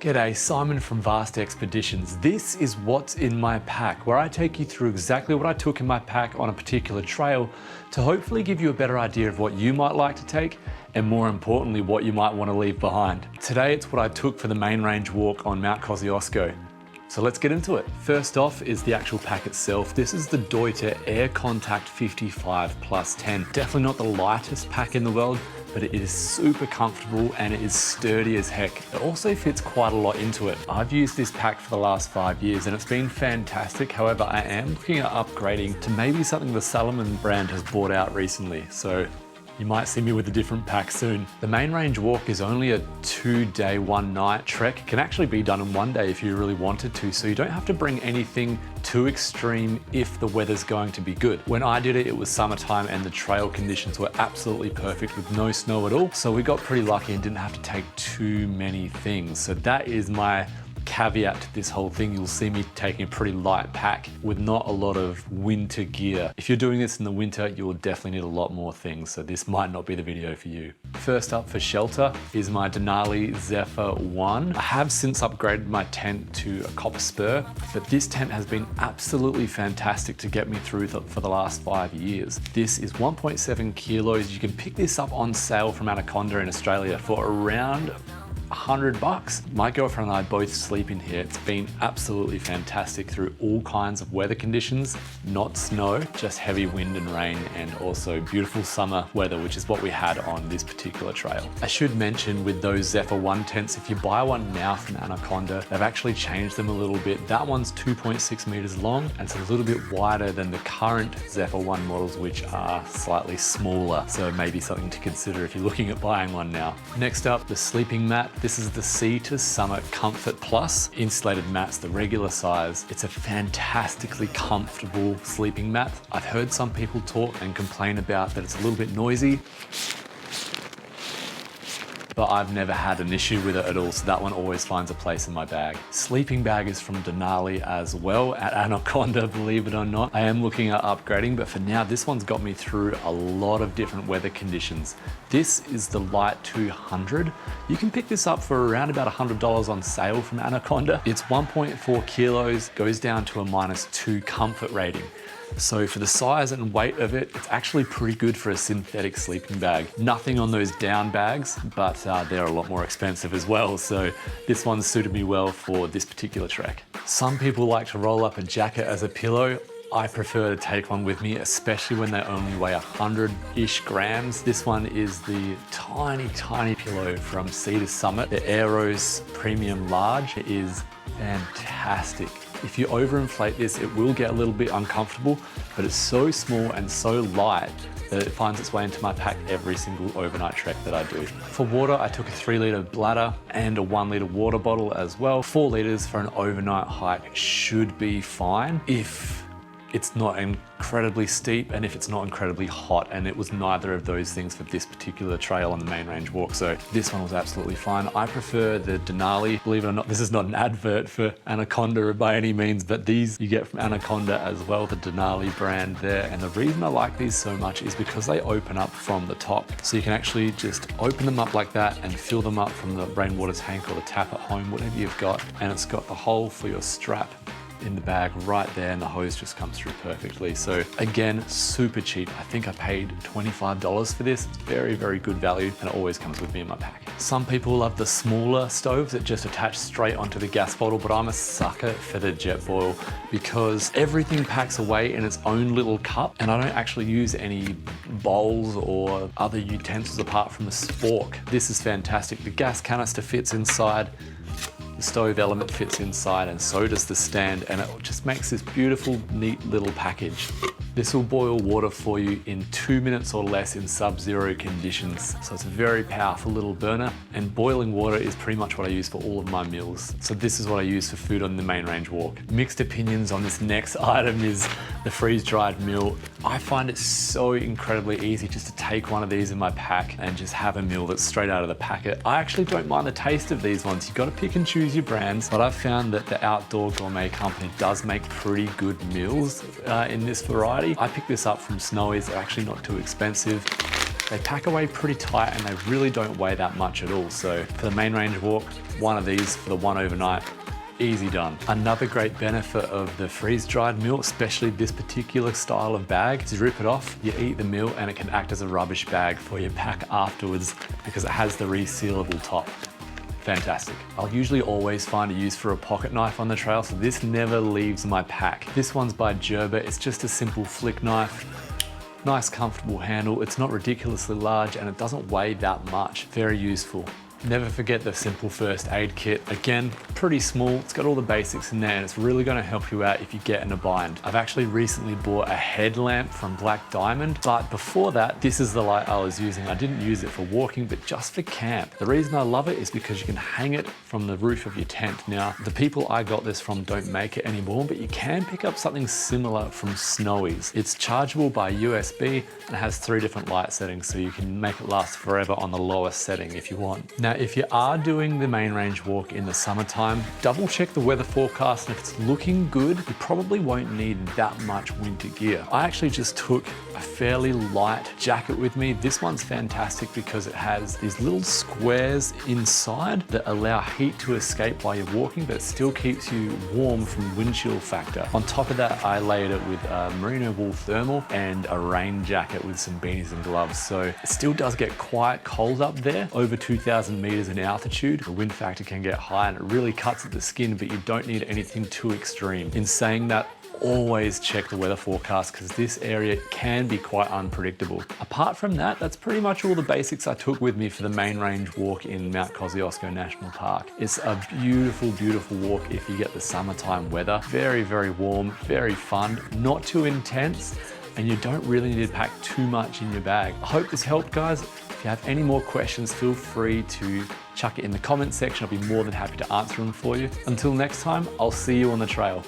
G'day, Simon from Vast Expeditions. This is what's in my pack, where I take you through exactly what I took in my pack on a particular trail to hopefully give you a better idea of what you might like to take and more importantly, what you might want to leave behind. Today, it's what I took for the main range walk on Mount Kosciuszko. So let's get into it. First off is the actual pack itself. This is the Deuter AirContact 55 plus 10. Definitely not the lightest pack in the world, but it is super comfortable and it is sturdy as heck. It also fits quite a lot into it. I've used this pack for the last 5 years and it's been fantastic. However, I am looking at upgrading to maybe something the Salomon brand has brought out recently. So you might see me with a different pack soon. The main range walk is only a 2-day, 1-night trek. It can actually be done in 1 day if you really wanted to, so you don't have to bring anything too extreme if the weather's going to be good. When I did it, it was summertime and the trail conditions were absolutely perfect with no snow at all. So we got pretty lucky and didn't have to take too many things. So that is my caveat to this whole thing. You'll see me taking a pretty light pack with not a lot of winter gear. If you're doing this in the winter, you will definitely need a lot more things, so this might not be the video for you. First up for shelter is my Denali Zephyr 1. I have since upgraded my tent to a copper spur, but this tent has been absolutely fantastic to get me through for the last 5 years. This is 1.7 kilos. You can pick this up on sale from Anaconda in Australia for around $100. My girlfriend and I both sleep in here. It's been absolutely fantastic through all kinds of weather conditions, not snow, just heavy wind and rain, and also beautiful summer weather, which is what we had on this particular trail. I should mention with those Zephyr 1 tents, if you buy one now from Anaconda, they've actually changed them a little bit. That one's 2.6 meters long and it's a little bit wider than the current Zephyr 1 models, which are slightly smaller. So maybe something to consider if you're looking at buying one now. Next up, the sleeping mat. This is the Sea to Summit Comfort Plus. Insulated mats, the regular size. It's a fantastically comfortable sleeping mat. I've heard some people talk and complain about that it's a little bit noisy, but I've never had an issue with it at all, so that one always finds a place in my bag. Sleeping bag is from Denali as well at Anaconda, believe it or not. I am looking at upgrading, but for now, this one's got me through a lot of different weather conditions. This is the Lite 200. You can pick this up for around about $100 on sale from Anaconda. It's 1.4 kilos, goes down to a -2 comfort rating. So for the size and weight of it, it's actually pretty good for a synthetic sleeping bag. Nothing on those down bags, but they're a lot more expensive as well. So this one suited me well for this particular trek. Some people like to roll up a jacket as a pillow. I prefer to take one with me, especially when they only weigh 100-ish grams. This one is the tiny, tiny pillow from Sea to Summit. The Aeros Premium Large. It is fantastic. If you overinflate this, it will get a little bit uncomfortable, but it's so small and so light that it finds its way into my pack every single overnight trek that I do. For water, I took a 3-litre bladder and a 1-litre water bottle as well. 4 litres for an overnight hike should be fine if it's not incredibly steep and if it's not incredibly hot, and it was neither of those things for this particular trail on the main range walk, so this one was absolutely fine. I prefer the Denali. Believe it or not, this is not an advert for Anaconda by any means, but these you get from Anaconda as well, the Denali brand there. And the reason I like these so much is because they open up from the top. So you can actually just open them up like that and fill them up from the rainwater tank or the tap at home, whatever you've got. And it's got a hole for your strap in the bag right there, and the hose just comes through perfectly. So again, super cheap. I think I paid $25 for this. It's very, very good value, and it always comes with me in my pack. Some people love the smaller stoves that just attach straight onto the gas bottle, but I'm a sucker for the Jetboil because everything packs away in its own little cup, and I don't actually use any bowls or other utensils apart from a spork. This is fantastic. The gas canister fits inside, the stove element fits inside, and so does the stand, and it just makes this beautiful, neat little package. This will boil water for you in 2 minutes or less in sub-zero conditions. So it's a very powerful little burner, and boiling water is pretty much what I use for all of my meals. So this is what I use for food on the main range walk. Mixed opinions on this next item is the freeze-dried meal. I find it so incredibly easy just to take one of these in my pack and just have a meal that's straight out of the packet. I actually don't mind the taste of these ones. You've got to pick and choose your brands, but I've found that the Outdoor Gourmet company does make pretty good meals in this variety. I picked this up from Snowy's. They're actually not too expensive. They pack away pretty tight and they really don't weigh that much at all. So for the main range walk, one of these for the one overnight, easy done. Another great benefit of the freeze-dried meal, especially this particular style of bag, is you rip it off, you eat the meal, and it can act as a rubbish bag for your pack afterwards because it has the resealable top. Fantastic. I'll usually always find a use for a pocket knife on the trail, so this never leaves my pack. This one's by Gerber. It's just a simple flick knife. Nice, comfortable handle. It's not ridiculously large and it doesn't weigh that much. Very useful. Never forget the simple first aid kit. Again, pretty small. It's got all the basics in there and it's really going to help you out if you get in a bind. I've actually recently bought a headlamp from Black Diamond, but before that, this is the light I was using. I didn't use it for walking, but just for camp. The reason I love it is because you can hang it from the roof of your tent. Now, the people I got this from don't make it anymore, but you can pick up something similar from Snowy's. It's chargeable by USB and has 3 different light settings, so you can make it last forever on the lowest setting if you want. Now, if you are doing the main range walk in the summertime, double check the weather forecast, and if it's looking good, you probably won't need that much winter gear. I actually just took a fairly light jacket with me. This one's fantastic because it has these little squares inside that allow heat to escape while you're walking, but it still keeps you warm from wind chill factor. On top of that, I layered it with a merino wool thermal and a rain jacket with some beanies and gloves. So it still does get quite cold up there, over 2,000 meters in altitude. The wind factor can get high and it really cuts at the skin, but you don't need anything too extreme. In saying that, always check the weather forecast because this area can be quite unpredictable. Apart from that, that's pretty much all the basics I took with me for the main range walk in Mount Kosciuszko National Park. It's a beautiful, beautiful walk if you get the summertime weather. Very, very warm, very fun, not too intense, and you don't really need to pack too much in your bag. I hope this helped, guys. If you have any more questions, feel free to chuck it in the comment section. I'll be more than happy to answer them for you. Until next time, I'll see you on the trail.